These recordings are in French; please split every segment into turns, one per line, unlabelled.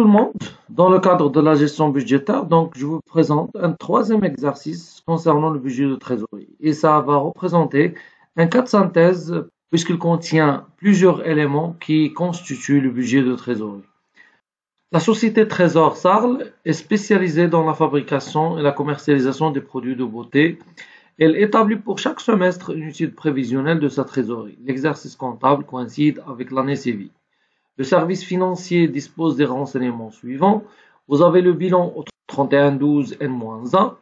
le monde, dans le cadre de la gestion budgétaire, donc je vous présente un troisième exercice concernant le budget de trésorerie. Et ça va représenter un cas de synthèse puisqu'il contient plusieurs éléments qui constituent le budget de trésorerie. La société Trésor Sarl est spécialisée dans la fabrication et la commercialisation des produits de beauté. Elle établit pour chaque semestre une étude prévisionnelle de sa trésorerie. L'exercice comptable coïncide avec l'année civile. Le service financier dispose des renseignements suivants. Vous avez le bilan au 31/12 N-1,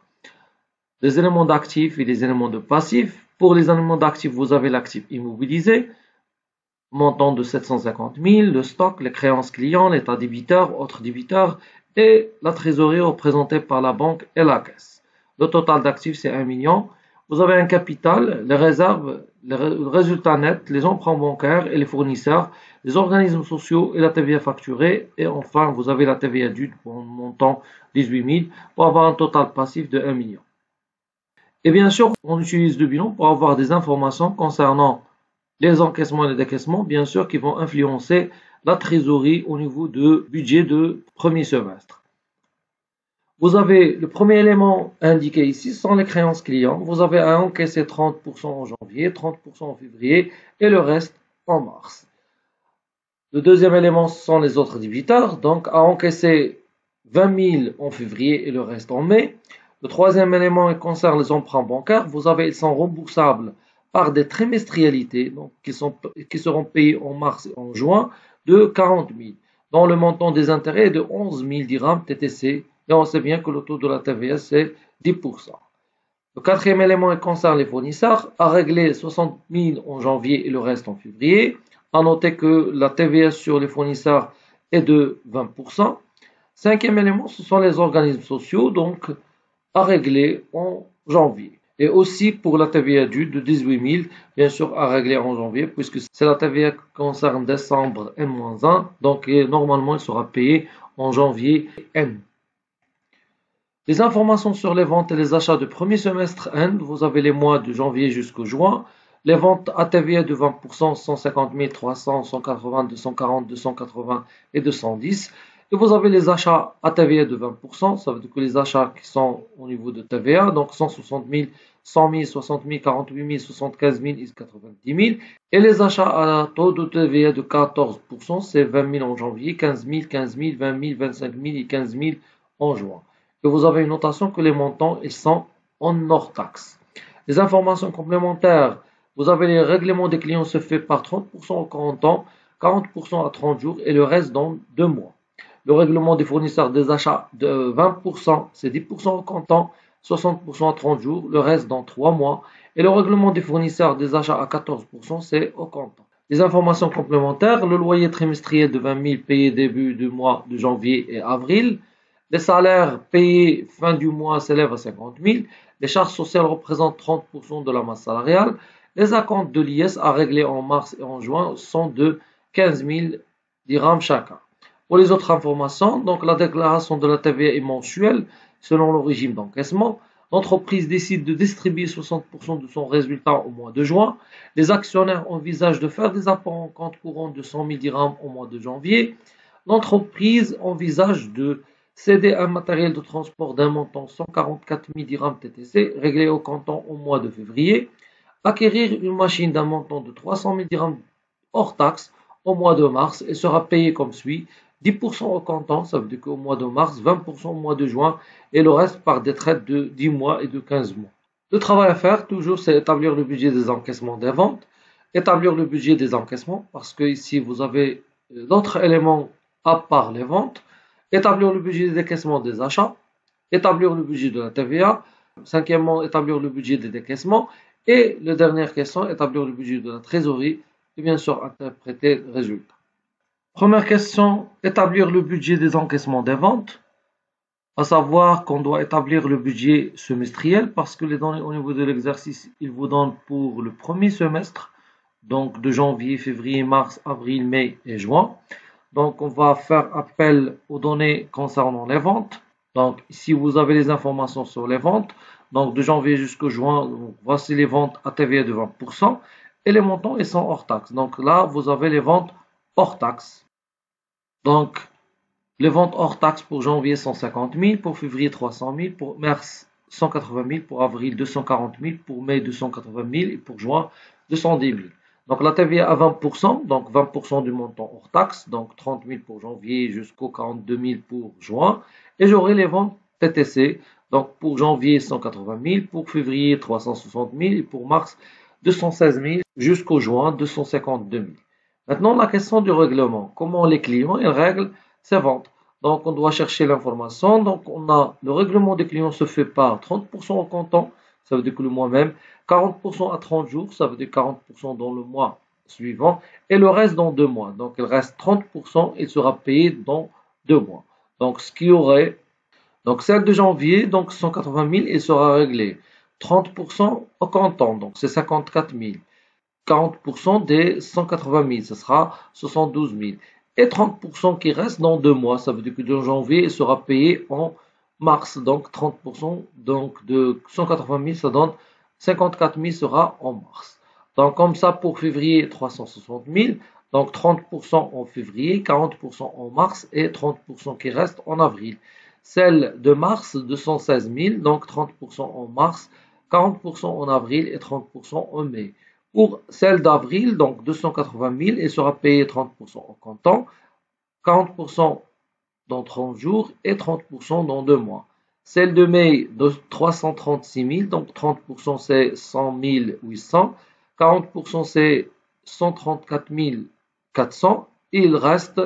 des éléments d'actifs et des éléments de passifs. Pour les éléments d'actifs, vous avez l'actif immobilisé, montant de 750 000, le stock, les créances clients, l'état débiteur, autres débiteurs et la trésorerie représentée par la banque et la caisse. Le total d'actifs, c'est 1 million. Vous avez un capital, les réserves, le résultat net, les emprunts bancaires et les fournisseurs, les organismes sociaux et la TVA facturée. Et enfin, vous avez la TVA due pour un montant 18 000 pour avoir un total passif de 1 million. Et bien sûr, on utilise le bilan pour avoir des informations concernant les encaissements et les décaissements, bien sûr, qui vont influencer la trésorerie au niveau de budget de premier semestre. Vous avez le premier élément indiqué ici, ce sont les créances clients. Vous avez à encaisser 30% en janvier, 30% en février et le reste en mars. Le deuxième élément, ce sont les autres débiteurs. Donc, à encaisser 20 000 en février et le reste en mai. Le troisième élément concerne les emprunts bancaires. Ils sont remboursables par des trimestrialités, donc qui seront payés en mars et en juin, de 40 000, dont le montant des intérêts est de 11 000 dirhams TTC. Et on sait bien que le taux de la TVA, c'est 10%. Le quatrième élément concerne les fournisseurs, à régler 60 000 en janvier et le reste en février. À noter que la TVA sur les fournisseurs est de 20%. Cinquième élément, ce sont les organismes sociaux, donc à régler en janvier. Et aussi pour la TVA due de 18 000, bien sûr à régler en janvier, puisque c'est la TVA qui concerne décembre N-1, donc normalement il sera payé en janvier N. Les informations sur les ventes et les achats de premier semestre N, vous avez les mois de janvier jusqu'au juin. Les ventes à TVA de 20%, 150 000, 300, 180, 240, 280 et 210. Et vous avez les achats à TVA de 20%, ça veut dire que les achats qui sont au niveau de TVA, donc 160 000, 100 000, 60 000, 48 000, 75 000 et 90 000. Et les achats à taux de TVA de 14%, c'est 20 000 en janvier, 15 000, 15 000, 20 000, 25 000 et 15 000 en juin. Et vous avez une notation que les montants ils sont en hors taxe. Les informations complémentaires, vous avez les règlements des clients se fait par 30% en 40 ans, 40% à 30 jours et le reste dans 2 mois. Le règlement des fournisseurs des achats de 20%, c'est 10% en comptant, 60% à 30 jours, le reste dans 3 mois. Et le règlement des fournisseurs des achats à 14%, c'est au comptant. Les informations complémentaires, le loyer trimestriel de 20 000 payé début du mois de janvier et avril. Les salaires payés fin du mois s'élèvent à 50 000. Les charges sociales représentent 30% de la masse salariale. Les acomptes de l'IS à régler en mars et en juin sont de 15 000 dirhams chacun. Pour les autres informations, donc la déclaration de la TVA est mensuelle selon le régime d'encaissement. L'entreprise décide de distribuer 60% de son résultat au mois de juin. Les actionnaires envisagent de faire des apports en compte courant de 100 000 dirhams au mois de janvier. L'entreprise envisage de céder un matériel de transport d'un montant 144 000 dirhams TTC réglé au comptant au mois de février. Acquérir une machine d'un montant de 300 000 dirhams hors taxe au mois de mars et sera payé comme suit. 10% au comptant, ça veut dire qu'au mois de mars, 20% au mois de juin et le reste par des traites de 10 mois et de 15 mois. Le travail à faire, toujours, c'est établir le budget des encaissements des ventes, établir le budget des encaissements parce que ici vous avez d'autres éléments à part les ventes, établir le budget des décaissements des achats, établir le budget de la TVA, cinquièmement, établir le budget des décaissements et la dernière question, établir le budget de la trésorerie et bien sûr interpréter le résultat. Première question, établir le budget des encaissements des ventes, à savoir qu'on doit établir le budget semestriel parce que les données au niveau de l'exercice, ils vous donnent pour le premier semestre, donc de janvier, février, mars, avril, mai et juin. Donc on va faire appel aux données concernant les ventes. Donc ici vous avez les informations sur les ventes. Donc de janvier jusqu'au juin, voici les ventes à TVA de 20% et les montants ils sont hors taxe. Donc là vous avez les ventes hors taxe. Donc, Les ventes hors taxes pour janvier 150 000, pour février 300 000, pour mars 180 000, pour avril 240 000, pour mai 280 000 et pour juin 210 000. Donc la TVA à 20%, donc 20% du montant hors taxe, donc 30 000 pour janvier jusqu'aux 42 000 pour juin. Et j'aurai les ventes TTC, donc pour janvier 180 000, pour février 360 000 et pour mars 216 000 jusqu'au juin 252 000. Maintenant la question du règlement, comment les clients ils règlent ces ventes. Donc, on doit chercher l'information. Donc, on a le règlement des clients se fait par 30% au comptant, ça veut dire que le mois même, 40% à 30 jours, ça veut dire 40% dans le mois suivant, et le reste dans 2 mois. Donc, il reste 30%, il sera payé dans 2 mois. Donc, ce qui aurait, donc celle de janvier, donc 180 000, il sera réglé 30% au comptant, donc c'est 54 000. 40% des 180 000, ce sera 72 000. Et 30% qui reste dans 2 mois, ça veut dire que de janvier, il sera payé en mars. Donc 30% donc de 180 000, ça donne 54 000 sera en mars. Donc comme ça, pour février, 360 000. Donc 30% en février, 40% en mars et 30% qui reste en avril. Celle de mars, 216 000, donc 30% en mars, 40% en avril et 30% en mai. Pour celle d'avril, donc 280 000, elle sera payée 30% en comptant, 40% dans 30 jours et 30% dans 2 mois. Celle de mai, de 336 000, donc 30% c'est 100 800, 40% c'est 134 400, et il reste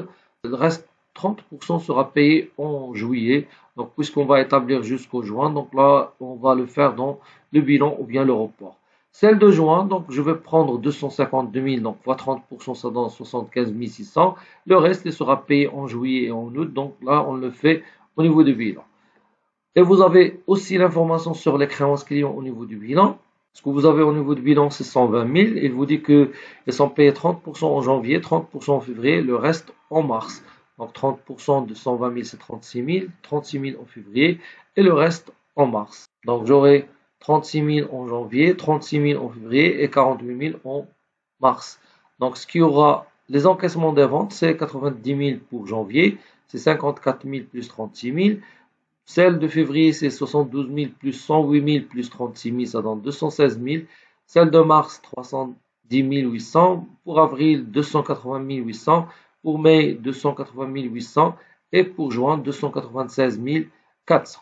30% sera payé en juillet. Donc puisqu'on va établir jusqu'au juin, donc là on va le faire dans le bilan ou bien le report. Celle de juin, donc je vais prendre 252 000, donc fois 30%, ça donne 75 600. Le reste, il sera payé en juillet et en août, donc là, on le fait au niveau du bilan. Et vous avez aussi l'information sur les créances clients au niveau du bilan. Ce que vous avez au niveau du bilan, c'est 120 000. Il vous dit qu'ils sont payés 30% en janvier, 30% en février, le reste en mars. Donc 30% de 120 000, c'est 36 000, 36 000 en février et le reste en mars. Donc j'aurai 36 000 en janvier, 36 000 en février et 48 000 en mars. Donc ce qui aura les encaissements des ventes, c'est 90 000 pour janvier, c'est 54 000 plus 36 000. Celle de février, c'est 72 000 plus 108 000 plus 36 000, ça donne 216 000. Celle de mars, 310 800. Pour avril, 280 800. Pour mai, 280 800. Et pour juin, 296 400.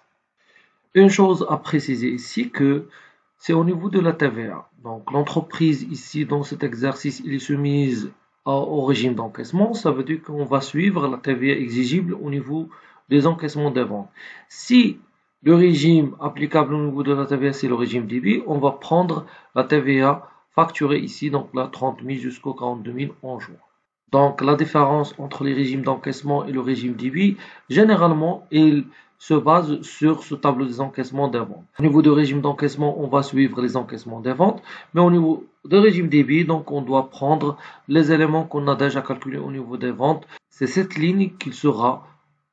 Une chose à préciser ici que c'est au niveau de la TVA. Donc l'entreprise ici dans cet exercice, il est soumise au régime d'encaissement. Ça veut dire qu'on va suivre la TVA exigible au niveau des encaissements des ventes. Si le régime applicable au niveau de la TVA, c'est le régime débit, on va prendre la TVA facturée ici, donc là 30 000 jusqu'aux 42 000 en juin. Donc la différence entre les régimes d'encaissement et le régime débit, généralement, il se base sur ce tableau des encaissements des ventes. Au niveau du régime d'encaissement, on va suivre les encaissements des ventes, mais au niveau du régime débit, donc on doit prendre les éléments qu'on a déjà calculés au niveau des ventes. C'est cette ligne qui sera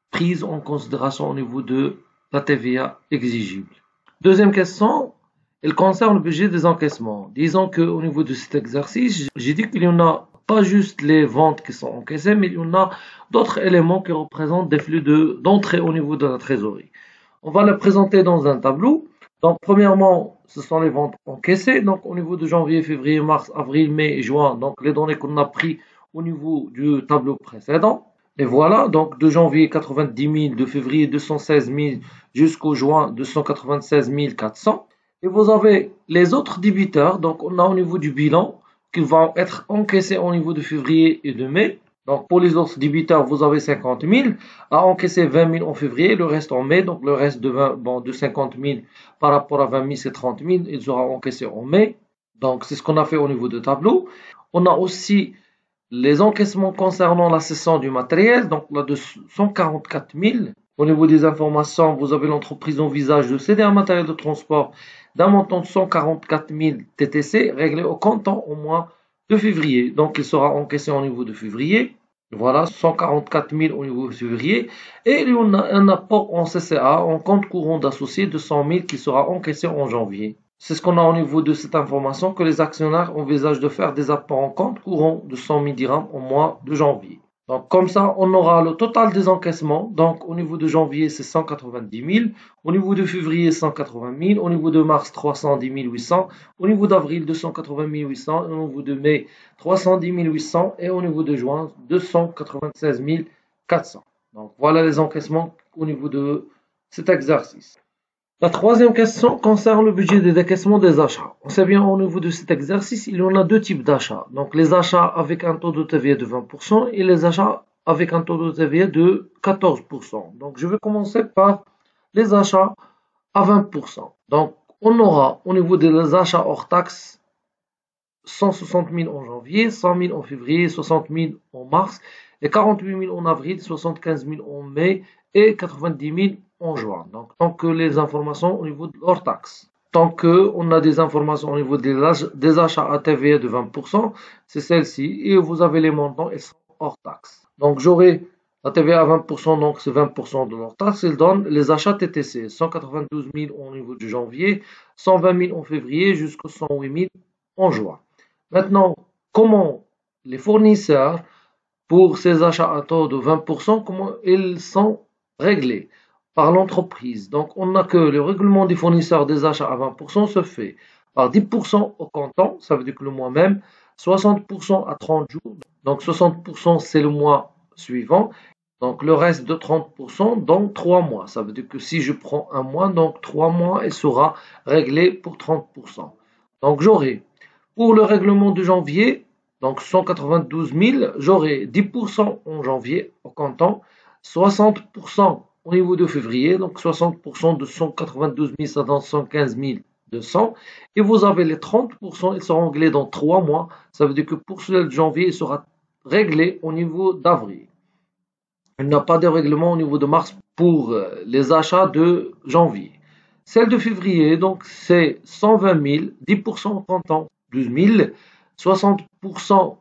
prise en considération au niveau de la TVA exigible. Deuxième question, elle concerne le budget des encaissements. Disons qu'au niveau de cet exercice, j'ai dit qu'il y en a pas juste les ventes qui sont encaissées, mais il y en a d'autres éléments qui représentent des flux d'entrée au niveau de la trésorerie. On va les présenter dans un tableau. Donc, premièrement, ce sont les ventes encaissées. Donc, au niveau de janvier, février, mars, avril, mai et juin, donc les données qu'on a prises au niveau du tableau précédent. Et voilà, donc de janvier 90 000, de février 216 000 jusqu'au juin 296 400. Et vous avez les autres débiteurs, donc on a au niveau du bilan, qui vont être encaissés au niveau de février et de mai. Donc pour les autres débiteurs, vous avez 50 000 à encaisser 20 000 en février, le reste en mai. Donc le reste de 50 000 par rapport à 20 000, c'est 30 000. Il sera encaissé en mai. Donc c'est ce qu'on a fait au niveau de tableau. On a aussi les encaissements concernant la cession du matériel. Donc là de 144 000. Au niveau des informations, vous avez l'entreprise envisage de céder un matériel de transport d'un montant de 144 000 TTC réglé au comptant au mois de février. Donc, il sera encaissé au niveau de février. Voilà, 144 000 au niveau de février. Et il y en a un apport en CCA, en compte courant d'associé de 100 000 qui sera encaissé en janvier. C'est ce qu'on a au niveau de cette information que les actionnaires envisagent de faire des apports en compte courant de 100 000 dirhams au mois de janvier. Donc, comme ça, on aura le total des encaissements. Donc, au niveau de janvier, c'est 190 000. Au niveau de février, 180 000. Au niveau de mars, 310 800. Au niveau d'avril, 280 800. Au niveau de mai, 310 800. Et au niveau de juin, 296 400. Donc, voilà les encaissements au niveau de cet exercice. La troisième question concerne le budget des décaissements des achats. On sait bien au niveau de cet exercice, il y en a deux types d'achats. Donc les achats avec un taux de TVA de 20% et les achats avec un taux de TVA de 14%. Donc je vais commencer par les achats à 20%. Donc on aura au niveau des achats hors taxes 160 000 en janvier, 100 000 en février, 60 000 en mars, et 48 000 en avril, 75 000 en mai et 90 000 en juin. Donc, tant que les informations au niveau de hors taxe. Tant qu'on a des informations au niveau des achats à TVA de 20%, c'est celle-ci. Et vous avez les montants, ils sont hors taxe. Donc, j'aurai la TVA à 20%, donc c'est 20% de hors taxe. Il donne les achats TTC, 192 000 au niveau du janvier, 120 000 en février, jusqu'à 108 000 en juin. Maintenant, comment les fournisseurs, pour ces achats à taux de 20%, comment ils sont réglés par l'entreprise? Donc, on a que le règlement des fournisseurs des achats à 20% se fait par 10% au comptant, ça veut dire que le mois même, 60% à 30 jours, donc 60% c'est le mois suivant, donc le reste de 30% dans 3 mois. Ça veut dire que si je prends un mois, donc 3 mois, il sera réglé pour 30%. Donc j'aurai pour le règlement de janvier, donc 192 000, j'aurai 10% en janvier au comptant, 60% au niveau de février, donc 60% de 192 000, ça donne 115 200. Et vous avez les 30%, ils seront réglés dans 3 mois. Ça veut dire que pour celui de janvier, il sera réglé au niveau d'avril. Il n'y a pas de règlement au niveau de mars pour les achats de janvier. Celle de février, donc c'est 120 000, 10% en comptant, 12 000, 60%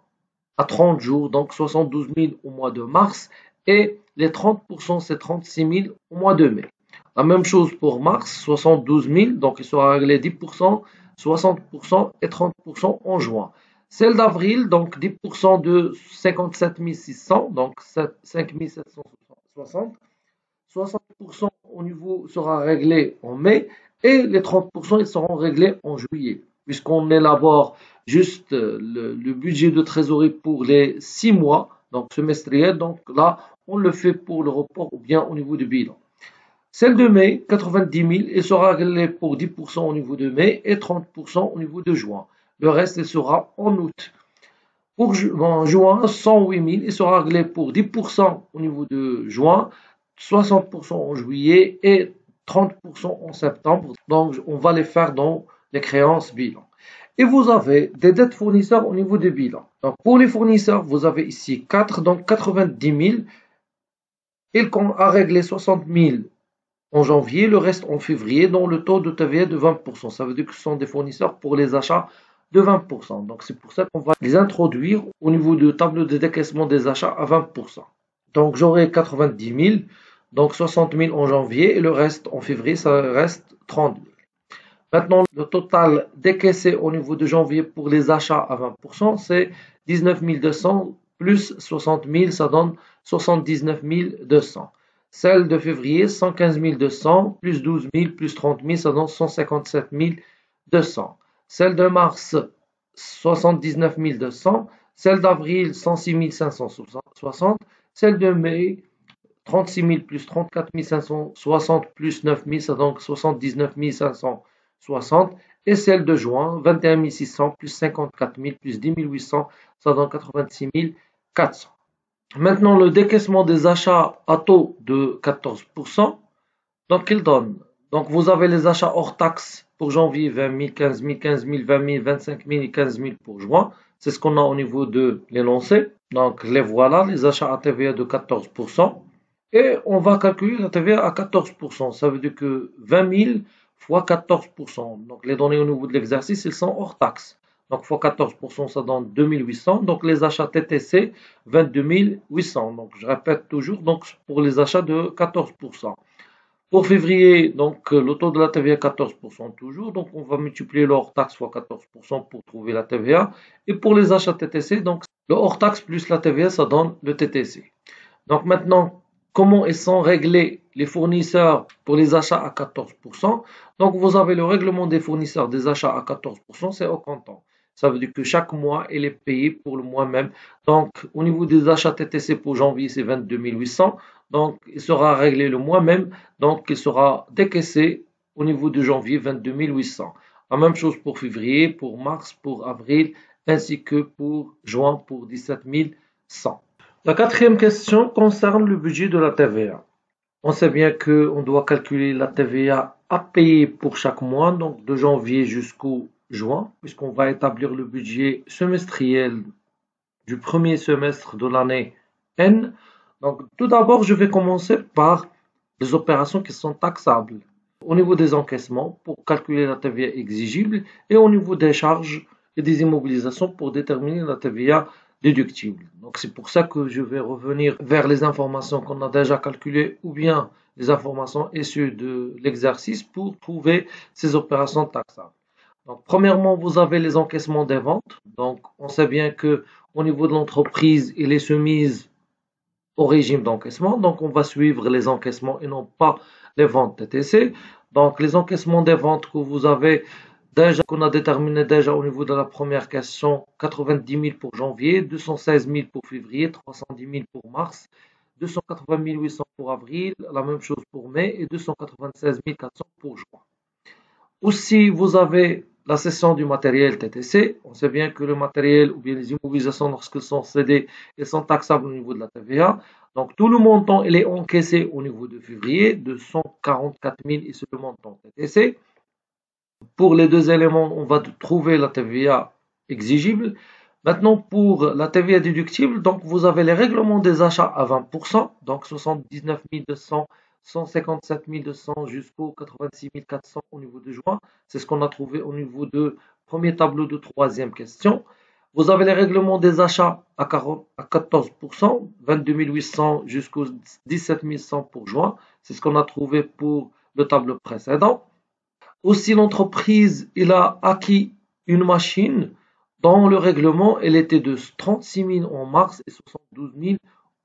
à 30 jours, donc 72 000 au mois de mars, et les 30%, c'est 36 000 au mois de mai. La même chose pour mars, 72 000, donc il sera réglé 10%, 60% et 30% en juin. Celle d'avril, donc 10% de 57 600, donc 5 760. 60% au niveau sera réglé en mai et les 30% ils seront réglés en juillet, puisqu'on élabore juste le budget de trésorerie pour les 6 mois, donc semestriel. Donc là, on le fait pour le report ou bien au niveau du bilan. Celle de mai, 90 000, elle sera réglée pour 10% au niveau de mai et 30% au niveau de juin. Le reste, il sera en août. Pour juin, 108 000, il sera réglé pour 10% au niveau de juin, 60% en juillet et 30% en septembre. Donc, on va les faire dans les créances bilan. Et vous avez des dettes fournisseurs au niveau des bilans. Donc, pour les fournisseurs, vous avez ici 4, donc 90 000. Il a réglé 60 000 en janvier, le reste en février, dont le taux de TVA de 20%. Ça veut dire que ce sont des fournisseurs pour les achats de 20%. Donc, c'est pour ça qu'on va les introduire au niveau du tableau de décaissement des achats à 20%. Donc, j'aurai 90 000, donc 60 000 en janvier, et le reste en février, ça reste 30 000. Maintenant, le total décaissé au niveau de janvier pour les achats à 20%, c'est 19 200 plus 60 000, ça donne 79 200. Celle de février, 115 200 plus 12 000 plus 30 000, ça donne 157 200. Celle de mars, 79 200. Celle d'avril, 106 560. Celle de mai, 36 000 plus 34 560 plus 9 000, ça donne 79 560. Et celle de juin, 21 600 plus 54 000 plus 10 800, ça donne 86 400. Maintenant, le décaissement des achats à taux de 14%, donc il donne. Donc vous avez les achats hors taxes pour janvier, 20 000, 15 000, 15 000, 20 000, 25 000 et 15 000 pour juin. C'est ce qu'on a au niveau de l'énoncé. Donc les voilà, les achats à TVA de 14%. Et on va calculer la TVA à 14%. Ça veut dire que 20 000 fois 14%. Donc les données au niveau de l'exercice, ils sont hors taxes. Donc fois 14%, ça donne 2800. Donc les achats TTC, 22 800. Donc je répète toujours, donc pour les achats de 14%. Pour février, donc le taux de la TVA 14% toujours. Donc on va multiplier le hors taxe fois 14% pour trouver la TVA. Et pour les achats TTC, donc Le hors-taxe plus la TVA, ça donne le TTC. Donc maintenant, comment ils sont réglés les fournisseurs pour les achats à 14%? Donc vous avez le règlement des fournisseurs des achats à 14%, c'est au comptant. Ça veut dire que chaque mois, il est payé pour le mois même. Donc au niveau des achats TTC pour janvier, c'est 22 800. Donc il sera réglé le mois même. Donc il sera décaissé au niveau de janvier 22 800. La même chose pour février, pour mars, pour avril, ainsi que pour juin pour 17 100. La quatrième question concerne le budget de la TVA. On sait bien qu'on doit calculer la TVA à payer pour chaque mois, donc de janvier jusqu'au juin, puisqu'on va établir le budget semestriel du premier semestre de l'année N. Donc tout d'abord, je vais commencer par les opérations qui sont taxables. Au niveau des encaissements, pour calculer la TVA exigible, et au niveau des charges et des immobilisations pour déterminer la TVA déductible. Donc c'est pour ça que je vais revenir vers les informations qu'on a déjà calculées ou bien les informations issues de l'exercice pour trouver ces opérations taxables. Donc, premièrement, vous avez les encaissements des ventes. Donc, on sait bien que au niveau de l'entreprise, il est soumise au régime d'encaissement. Donc, on va suivre les encaissements et non pas les ventes TTC. Donc, les encaissements des ventes que vous avez déjà, qu'on a déterminé déjà au niveau de la première question, 90 000 pour janvier, 216 000 pour février, 310 000 pour mars, 280 800 pour avril, la même chose pour mai et 296 400 pour juin. Aussi, vous avez la cession du matériel TTC. On sait bien que le matériel ou bien les immobilisations, lorsqu'ils sont cédés, ils sont taxables au niveau de la TVA. Donc, tout le montant, il est encaissé au niveau de février, de 144 000 et c'est le montant TTC. Pour les deux éléments, on va trouver la TVA exigible. Maintenant, pour la TVA déductible, donc vous avez les règlements des achats à 20%, donc 79 200, 157 200 jusqu'au 86 400 au niveau de juin. C'est ce qu'on a trouvé au niveau de premier tableau de troisième question. Vous avez les règlements des achats à 14%, 22 800 jusqu'au 17 100 pour juin. C'est ce qu'on a trouvé pour le tableau précédent. Aussi, l'entreprise il a acquis une machine dont le règlement elle était de 36 000 en mars et 72 000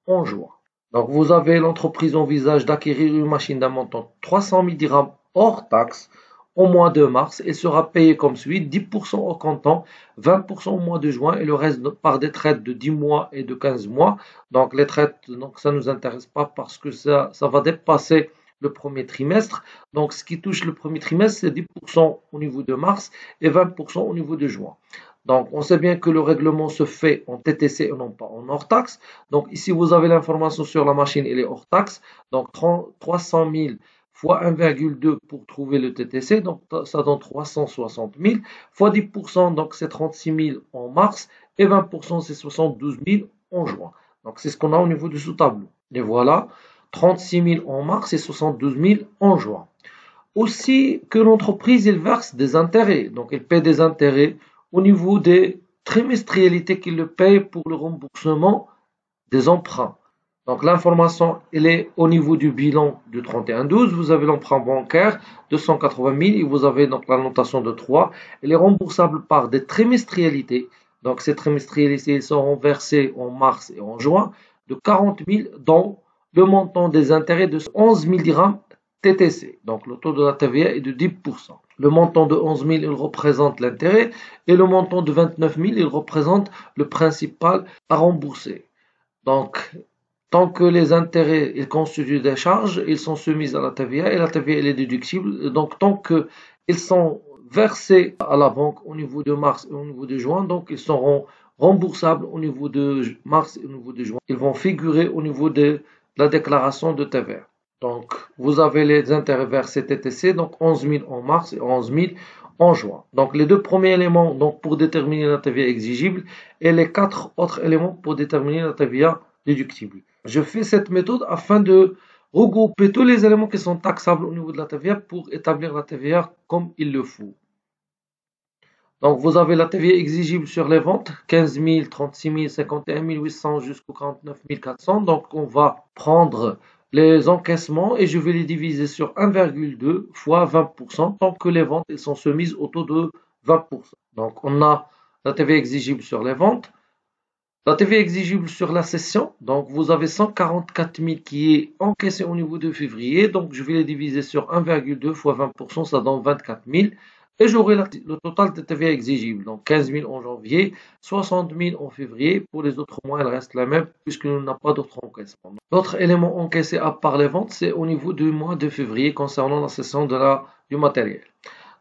en juin. Donc, vous avez l'entreprise envisage d'acquérir une machine d'un montant de 300 000 dirhams hors taxe au mois de mars. Elle sera payée comme suit 10% au comptant, 20% au mois de juin et le reste par des traites de 10 mois et de 15 mois. Donc, les traites, donc, ça ne nous intéresse pas parce que ça va dépasser le premier trimestre. Donc, ce qui touche le premier trimestre, c'est 10% au niveau de mars et 20% au niveau de juin. Donc, on sait bien que le règlement se fait en TTC et non pas en hors taxe. Donc, ici, vous avez l'information sur la machine et les hors taxe. Donc, 300 000 fois 1,2 pour trouver le TTC. Donc, ça donne 360 000 fois 10%. Donc, c'est 36 000 en mars et 20%, c'est 72 000 en juin. Donc, c'est ce qu'on a au niveau du sous-tableau. Et voilà. 36 000 en mars et 72 000 en juin. Aussi que l'entreprise il verse des intérêts, donc elle paie des intérêts au niveau des trimestrialités qu'il le paye pour le remboursement des emprunts. Donc l'information elle est au niveau du bilan du 31-12, vous avez l'emprunt bancaire de 180 000 et vous avez donc la notation de 3. Elle est remboursable par des trimestrialités. Donc ces trimestrialités seront versées en mars et en juin de 40 000 dont le montant des intérêts de 11 000 dirhams TTC. Donc le taux de la TVA est de 10%. Le montant de 11 000, il représente l'intérêt et le montant de 29 000, il représente le principal à rembourser. Donc, tant que les intérêts ils constituent des charges, ils sont soumis à la TVA et la TVA elle est déductible. Donc, tant qu'ils sont versés à la banque au niveau de mars et au niveau de juin, donc ils seront remboursables au niveau de mars et au niveau de juin. Ils vont figurer au niveau de la déclaration de TVA. Donc, vous avez les intérêts versés TTC, donc 11 000 en mars et 11 000 en juin. Donc, les deux premiers éléments donc, pour déterminer la TVA exigible et les quatre autres éléments pour déterminer la TVA déductible. Je fais cette méthode afin de regrouper tous les éléments qui sont taxables au niveau de la TVA pour établir la TVA comme il le faut. Donc, vous avez la TVA exigible sur les ventes, 15 000, 36 000, 51 800 jusqu'au 49 400. Donc, on va prendre les encaissements et je vais les diviser sur 1,2 fois 20% tant que les ventes elles sont soumises au taux de 20%. Donc, on a la TVA exigible sur les ventes. La TVA exigible sur la session, donc vous avez 144 000 qui est encaissé au niveau de février, donc je vais les diviser sur 1,2 fois 20%, ça donne 24 000, et j'aurai le total de TVA exigible, donc 15 000 en janvier, 60 000 en février, pour les autres mois, elle reste la même, puisqu'il n'y a pas d'autres encaissements. L'autre élément encaissé à part les ventes, c'est au niveau du mois de février concernant la session du matériel.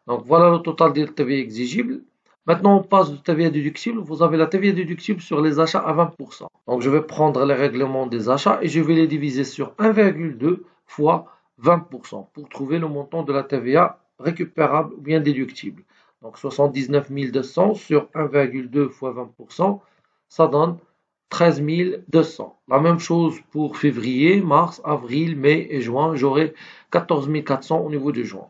Donc voilà le total de TVA exigible. Maintenant, on passe de TVA déductible. Vous avez la TVA déductible sur les achats à 20%. Donc, je vais prendre les règlements des achats et je vais les diviser sur 1,2 fois 20% pour trouver le montant de la TVA récupérable ou bien déductible. Donc, 79 200 sur 1,2 fois 20%, ça donne 13 200. La même chose pour février, mars, avril, mai et juin. J'aurai 14 400 au niveau de juin.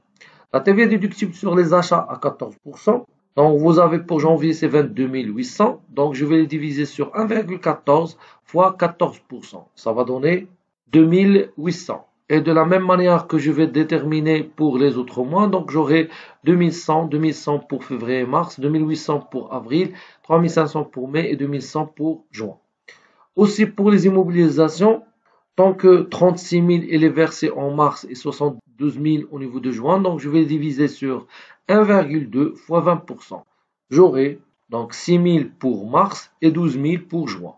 La TVA déductible sur les achats à 14%. Donc, vous avez pour janvier, c'est 22 800. Donc, je vais les diviser sur 1,14 fois 14%. Ça va donner 2800. Et de la même manière que je vais déterminer pour les autres mois, donc j'aurai 2100 pour février et mars, 2800 pour avril, 3500 pour mai et 2100 pour juin. Aussi pour les immobilisations, tant que 36 000 il est versé en mars et 72 000 au niveau de juin, donc je vais diviser sur 1,2 fois 20%. J'aurai donc 6 000 pour mars et 12 000 pour juin.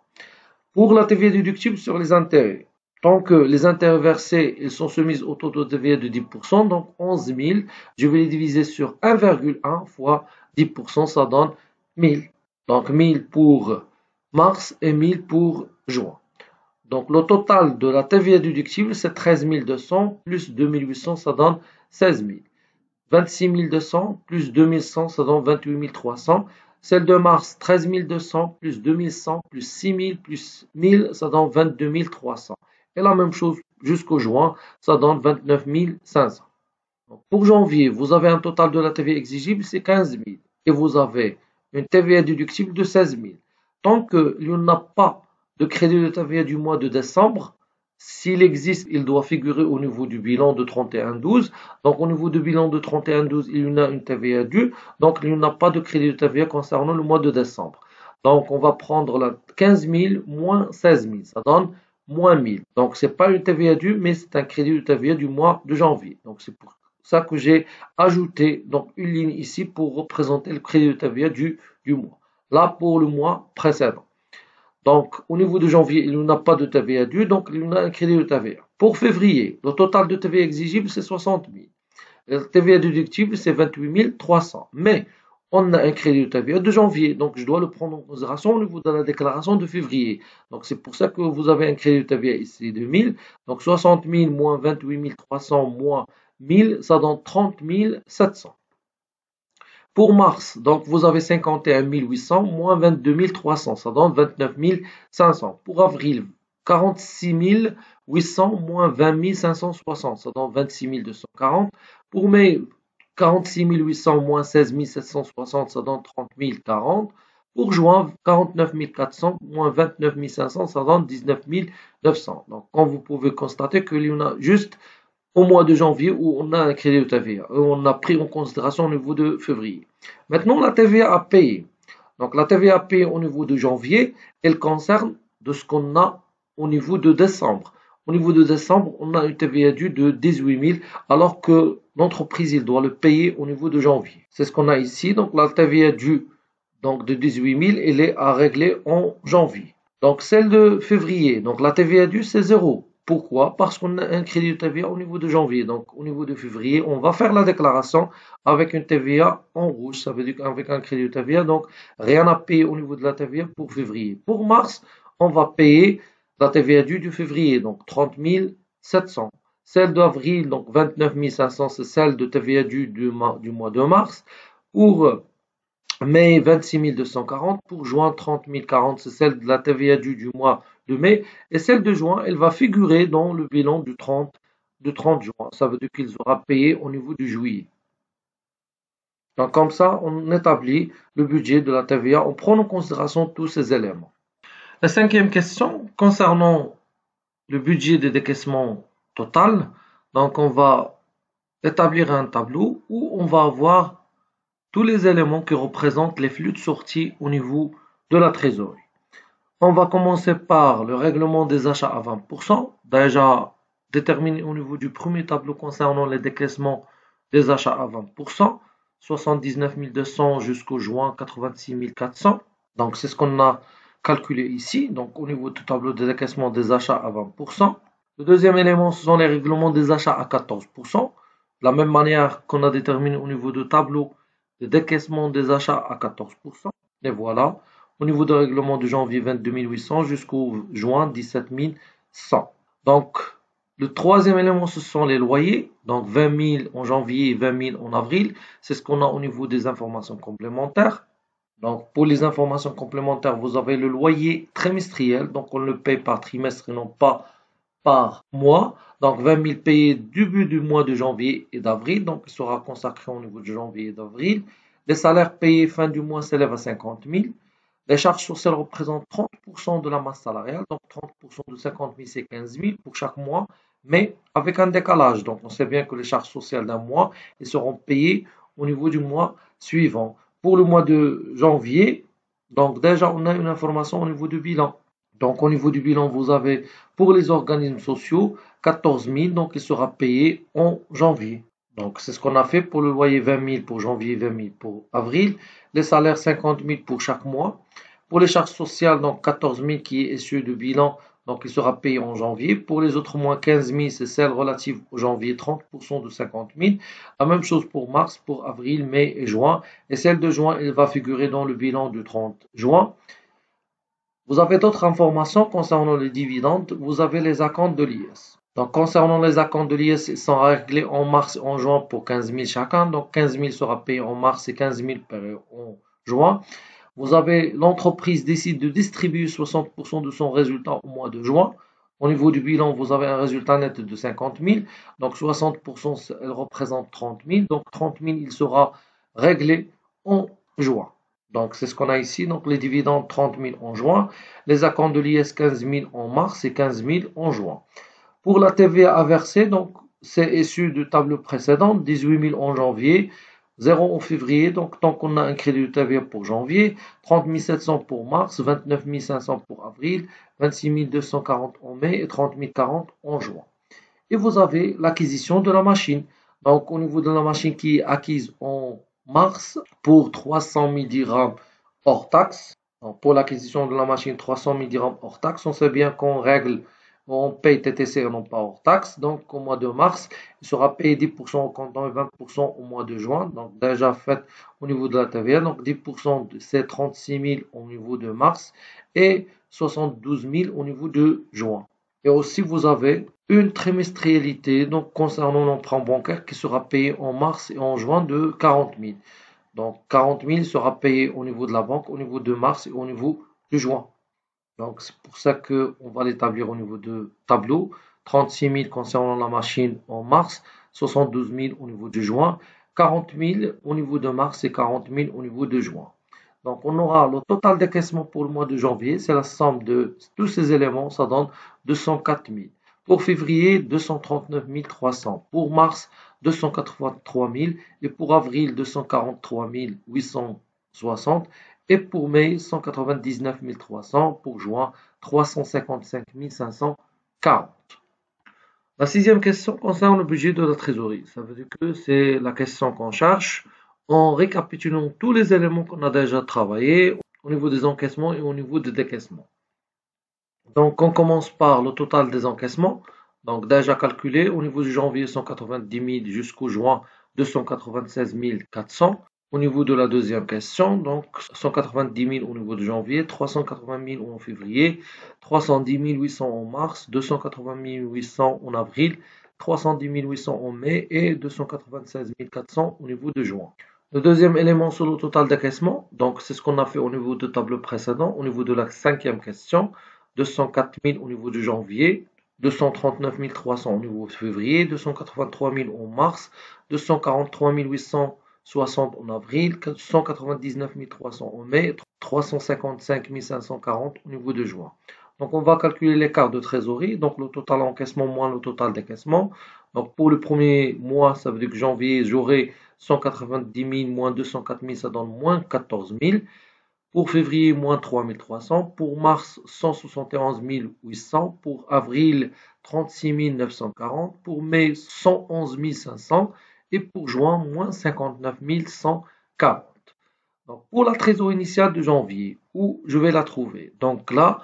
Pour la TVA déductible sur les intérêts, tant que les intérêts versés ils sont soumis au taux de TVA de 10%, donc 11 000, je vais les diviser sur 1,1 fois 10%, ça donne 1000. Donc 1000 pour mars et 1000 pour juin. Donc le total de la TVA déductible, c'est 13 200 plus 2 800, ça donne 16 000. 26 200 plus 2 100, ça donne 28 300. Celle de mars, 13 200 plus 2 100 plus 6 000 plus 1000, ça donne 22 300. Et la même chose jusqu'au juin, ça donne 29 500. Donc, pour janvier, vous avez un total de la TVA exigible, c'est 15 000. Et vous avez une TVA déductible de 16 000. Tant qu'il n'y a pas de crédit de TVA du mois de décembre, s'il existe, il doit figurer au niveau du bilan de 31-12. Donc, au niveau du bilan de 31-12, il y a une TVA due. Donc, il n'y a pas de crédit de TVA concernant le mois de décembre. Donc, on va prendre la 15 000 moins 16 000. Ça donne moins 1000. Donc, ce n'est pas une TVA due, mais c'est un crédit de TVA du mois de janvier. Donc, c'est pour ça que j'ai ajouté donc une ligne ici pour représenter le crédit de TVA du mois. Là, pour le mois précédent. Donc, au niveau de janvier, il n'y a pas de TVA due, donc il y a un crédit de TVA. Pour février, le total de TVA exigible, c'est 60 000. Le TVA déductible, c'est 28 300. Mais, on a un crédit de TVA de janvier, donc je dois le prendre en considération au niveau de la déclaration de février. Donc, c'est pour ça que vous avez un crédit de TVA ici de 1000. Donc, 60 000 moins 28 300 moins 1000, ça donne 30 700. Pour mars, donc vous avez 51 800 moins 22 300, ça donne 29 500. Pour avril, 46 800 moins 20 560, ça donne 26 240. Pour mai, 46 800 moins 16 760, ça donne 30 040. Pour juin, 49 400 moins 29 500, ça donne 19 900. Donc, comme vous pouvez constater qu'il y en a juste au mois de janvier où on a un crédit de TVA. On a pris en considération au niveau de février. Maintenant, la TVA à payer. Donc, la TVA à payer au niveau de janvier, elle concerne de ce qu'on a au niveau de décembre. Au niveau de décembre, on a une TVA due de 18 000, alors que l'entreprise, il doit le payer au niveau de janvier. C'est ce qu'on a ici. Donc, la TVA due donc, de 18 000, elle est à régler en janvier. Donc, celle de février, donc la TVA due, c'est 0. Pourquoi? Parce qu'on a un crédit de TVA au niveau de janvier. Donc, au niveau de février, on va faire la déclaration avec une TVA en rouge. Ça veut dire qu'avec un crédit de TVA, donc rien à payer au niveau de la TVA pour février. Pour mars, on va payer la TVA due du février, donc 30 700. Celle d'avril, donc 29 500, c'est celle de TVA due du mois de mars. Pour mai, 26 240. Pour juin, 30 040, c'est celle de la TVA due du mois de mai. Et celle de juin, elle va figurer dans le bilan du 30 juin. Ça veut dire qu'ils auront payé au niveau du juillet. Donc comme ça, on établit le budget de la TVA en prenant en considération tous ces éléments. La cinquième question concernant le budget de décaissement total. Donc on va établir un tableau où on va avoir tous les éléments qui représentent les flux de sortie au niveau de la trésorerie. On va commencer par le règlement des achats à 20%, déjà déterminé au niveau du premier tableau concernant les décaissements des achats à 20%, 79 200 jusqu'au juin 86 400. Donc c'est ce qu'on a calculé ici, donc au niveau du tableau des décaissements des achats à 20%. Le deuxième élément, ce sont les règlements des achats à 14%. De la même manière qu'on a déterminé au niveau du tableau de décaissement des achats à 14%. Et voilà, au niveau du règlement de janvier 22 800 jusqu'au juin 17 100. Donc, le troisième élément, ce sont les loyers. Donc, 20 000 en janvier et 20 000 en avril. C'est ce qu'on a au niveau des informations complémentaires. Donc, pour les informations complémentaires, vous avez le loyer trimestriel. Donc, on le paye par trimestre et non pas par mois. Donc 20 000 payés début du mois de janvier et d'avril. Donc il sera consacré au niveau de janvier et d'avril. Les salaires payés fin du mois s'élèvent à 50 000. Les charges sociales représentent 30% de la masse salariale. Donc 30% de 50 000, c'est 15 000 pour chaque mois, mais avec un décalage. Donc on sait bien que les charges sociales d'un mois, elles seront payées au niveau du mois suivant. Pour le mois de janvier, donc déjà on a une information au niveau du bilan. Donc, au niveau du bilan, vous avez pour les organismes sociaux 14 000, donc il sera payé en janvier. Donc, c'est ce qu'on a fait pour le loyer 20 000 pour janvier, 20 000 pour avril. Les salaires 50 000 pour chaque mois. Pour les charges sociales, donc 14 000 qui est issu du bilan, donc il sera payé en janvier. Pour les autres mois, 15 000, c'est celle relative au janvier, 30% de 50 000. La même chose pour mars, pour avril, mai et juin. Et celle de juin, elle va figurer dans le bilan du 30 juin. Vous avez d'autres informations concernant les dividendes. Vous avez les acomptes de l'IS. Donc, concernant les acomptes de l'IS, ils sont réglés en mars et en juin pour 15 000 chacun. Donc, 15 000 sera payé en mars et 15 000 payé en juin. Vous avez l'entreprise décide de distribuer 60% de son résultat au mois de juin. Au niveau du bilan, vous avez un résultat net de 50 000. Donc, 60%, elle représente 30 000. Donc, 30 000, il sera réglé en juin. Donc, c'est ce qu'on a ici. Donc, les dividendes 30 000 en juin. Les acomptes de l'IS 15 000 en mars et 15 000 en juin. Pour la TVA à verser, donc, c'est issu du tableau précédent. 18 000 en janvier, 0 en février. Donc, tant qu'on a un crédit de TVA pour janvier, 30 700 pour mars, 29 500 pour avril, 26 240 en mai et 30 040 en juin. Et vous avez l'acquisition de la machine. Donc, au niveau de la machine qui est acquise en mars pour 300 000 dirhams hors taxe. Donc, pour l'acquisition de la machine, 300 000 dirhams hors taxe. On sait bien qu'on règle, on paye TTC et non pas hors taxe. Donc, au mois de mars, il sera payé 10% au comptant et 20% au mois de juin. Donc, déjà fait au niveau de la TVA. Donc, 10% c'est 36 000 au niveau de mars et 72 000 au niveau de juin. Et aussi, vous avez une trimestrialité donc concernant l'emprunt bancaire qui sera payé en mars et en juin de 40 000. Donc 40 000 sera payé au niveau de la banque, au niveau de mars et au niveau de juin. Donc c'est pour ça qu'on va l'établir au niveau de tableau. 36 000 concernant la machine en mars, 72 000 au niveau de juin, 40 000 au niveau de mars et 40 000 au niveau de juin. Donc on aura le total décaissement pour le mois de janvier, c'est la somme de tous ces éléments, ça donne 204 000. Pour février, 239 300. Pour mars, 283 000. Et pour avril, 243 860. Et pour mai, 199 300. Pour juin, 355 540. La sixième question concerne le budget de la trésorerie. Ça veut dire que c'est la question qu'on cherche en récapitulant tous les éléments qu'on a déjà travaillés au niveau des encaissements et au niveau des décaissements. Donc, on commence par le total des encaissements. Donc, déjà calculé au niveau du janvier 190 000 jusqu'au juin 296 400. Au niveau de la deuxième question, donc 190 000 au niveau de janvier, 380 000 en février, 310 800 en mars, 280 800 en avril, 310 800 en mai et 296 400 au niveau de juin. Le deuxième élément sur le total d'encaissement, donc c'est ce qu'on a fait au niveau du tableau précédent, au niveau de la cinquième question. 204 000 au niveau de janvier, 239 300 au niveau de février, 283 000 en mars, 243 860 en avril, 199 300 en mai, 355 540 au niveau de juin. Donc on va calculer l'écart de trésorerie, donc le total encaissement moins le total décaissement. Donc pour le premier mois, ça veut dire que janvier, j'aurai 190 000 moins 204 000, ça donne moins 14 000. Pour février, moins 3300. Pour mars, 171 800. Pour avril, 36 940. Pour mai, 111 500. Et pour juin, moins 59 140. Donc, pour la trésorerie initiale de janvier, où je vais la trouver? Donc là,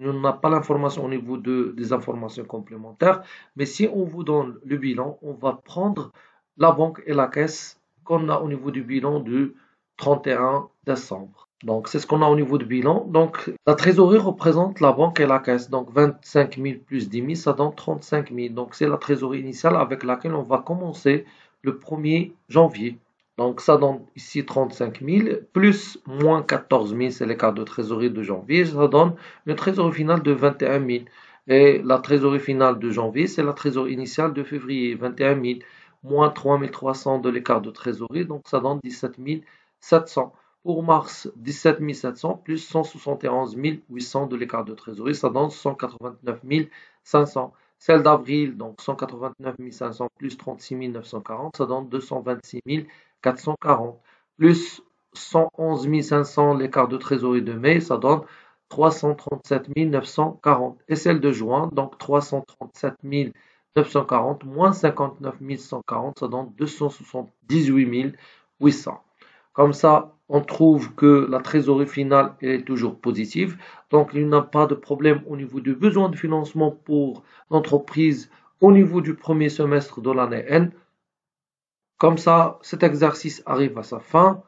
on n'a pas l'information au niveau des informations complémentaires, mais si on vous donne le bilan, on va prendre la banque et la caisse qu'on a au niveau du bilan du 31 décembre. Donc c'est ce qu'on a au niveau du bilan. Donc la trésorerie représente la banque et la caisse. Donc 25 000 plus 10 000, ça donne 35 000. Donc c'est la trésorerie initiale avec laquelle on va commencer le 1er janvier. Donc ça donne ici 35 000, plus moins 14 000, c'est l'écart de trésorerie de janvier, ça donne une trésorerie finale de 21 000. Et la trésorerie finale de janvier, c'est la trésorerie initiale de février, 21 000, moins 3 300 de l'écart de trésorerie, donc ça donne 17 700. Pour mars, 17 700 plus 171 800 de l'écart de trésorerie, ça donne 189 500. Celle d'avril, donc 189 500 plus 36 940, ça donne 226 440. Plus 111 500 l'écart de trésorerie de mai, ça donne 337 940. Et celle de juin, donc 337 940 moins 59 140, ça donne 278 800. Comme ça, on trouve que la trésorerie finale est toujours positive. Donc, il n'y a pas de problème au niveau du besoin de financement pour l'entreprise au niveau du premier semestre de l'année N. Comme ça, cet exercice arrive à sa fin.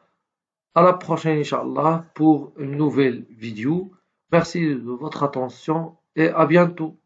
À la prochaine, Inch'Allah, pour une nouvelle vidéo. Merci de votre attention et à bientôt.